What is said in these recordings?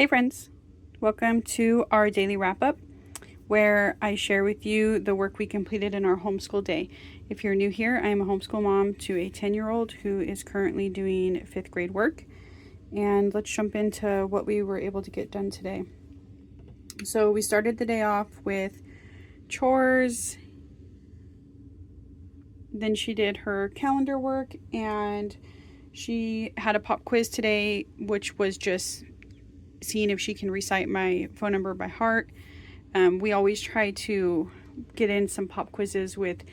Hey friends, welcome to our daily wrap-up where I share with you the work we completed in our homeschool day. If you're new here, I am a homeschool mom to a 10-year-old who is currently doing 5th grade work. And let's jump into what we were able to get done today. So we started the day off with chores. Then she did her calendar work and she had a pop quiz today, which was just seeing if she can recite my phone number by heart. We always try to get in some pop quizzes with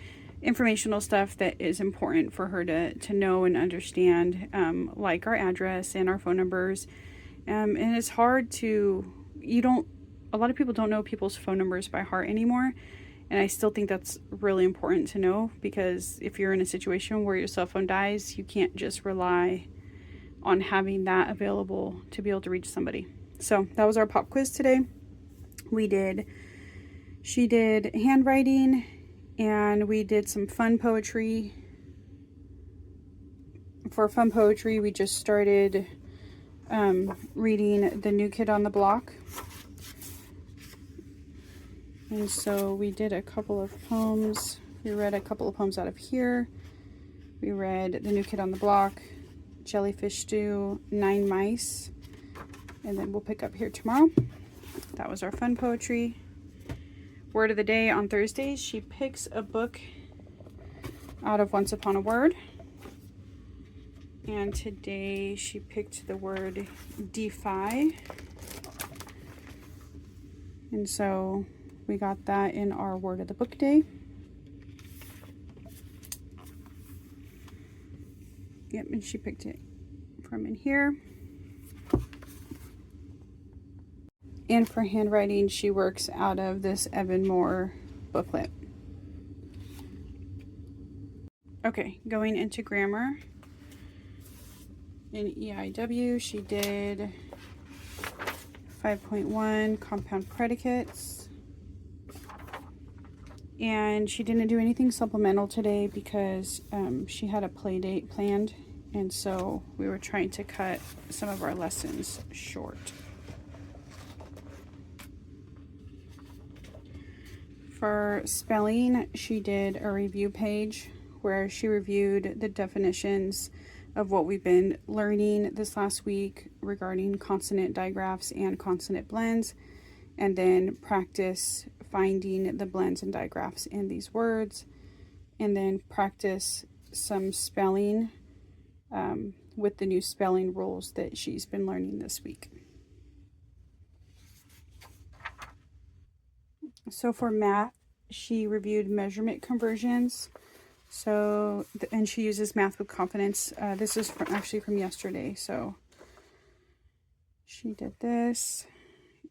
informational stuff that is important for her to know and understand, like our address and our phone numbers. And it's hard to, a lot of people don't know people's phone numbers by heart anymore. And I still think that's really important to know, because if you're in a situation where your cell phone dies, you can't just rely on having that available to be able to reach somebody. So that was our pop quiz today. She did handwriting, and we did some fun poetry. For fun poetry, we just started reading The New Kid on the Block. And so we did a couple of poems. We read a couple of poems out of here. We read The New Kid on the Block, Jellyfish Stew, 9 Mice, and then we'll pick up here tomorrow. That was our fun poetry. Word of the day on Thursdays, she picks a book out of Once Upon a Word. And today she picked the word defy. And so we got that in our word of the book day. Yep, and she picked it from in here. And for handwriting, she works out of this Evan Moore booklet. Okay, going into grammar. In EIW, she did 5.1 compound predicates. And she didn't do anything supplemental today because she had a play date planned. And so we were trying to cut some of our lessons short. For spelling, she did a review page where she reviewed the definitions of what we've been learning this last week regarding consonant digraphs and consonant blends, and then practice finding the blends and digraphs in these words, and then practice some spelling with the new spelling rules that she's been learning this week. So for math, she reviewed measurement conversions. So, and she uses Math with Confidence. This is actually from yesterday. So she did this,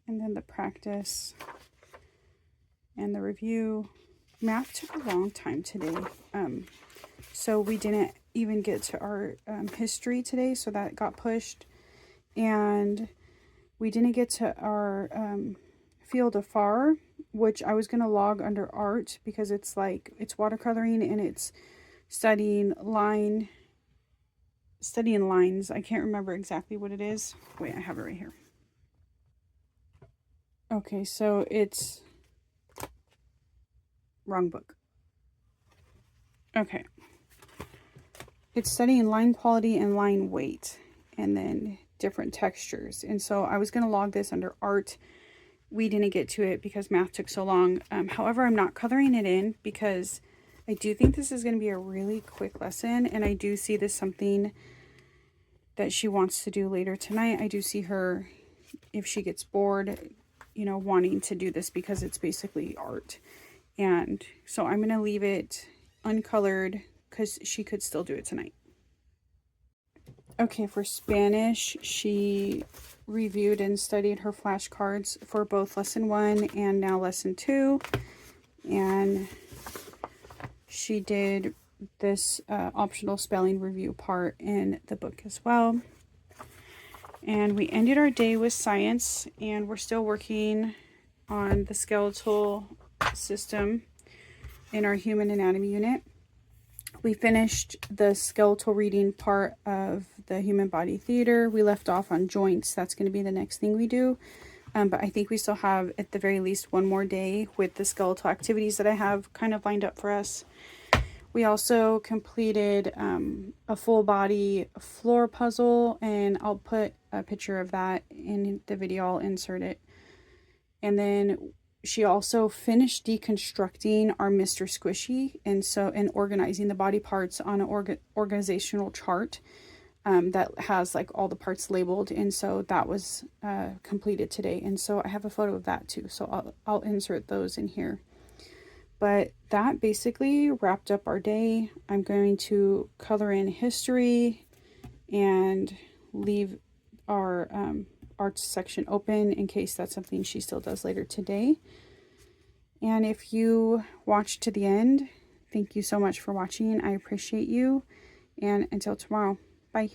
and then the practice and the review. Math took a long time today. So we didn't even get to our history today, so that got pushed. And we didn't get to our field of far, which I was going to log under art because it's watercoloring and it's studying lines. I can't remember exactly what it is. Wait, I have it right here. Okay, so it's wrong book. Okay. It's studying line quality and line weight, and then different textures. And so I was going to log this under art. We didn't get to it because math took so long. However, I'm not coloring it in because I do think this is going to be a really quick lesson, and I do see this something that she wants to do later tonight. I do see her, if she gets bored, wanting to do this because it's basically art. And so I'm going to leave it uncolored because she could still do it tonight. Okay, for Spanish, she reviewed and studied her flashcards for both lesson 1 and now lesson 2. And she did this optional spelling review part in the book as well. And we ended our day with science, and we're still working on the skeletal system in our human anatomy unit. We finished the skeletal reading part of the human body theater. We left off on joints. That's going to be the next thing we do. But I think we still have, at the very least, one more day with the skeletal activities that I have kind of lined up for us. We also completed a full body floor puzzle, and I'll put a picture of that in the video. I'll insert it. And then she also finished deconstructing our Mr. Squishy, and organizing the body parts on an organizational chart that has like all the parts labeled. And so that was completed today. And so I have a photo of that too. So I'll insert those in here. But that basically wrapped up our day. I'm going to color in history and leave our arts section open in case that's something she still does later today. And if you watched to the end, thank you so much for watching. I appreciate you. And until tomorrow, bye.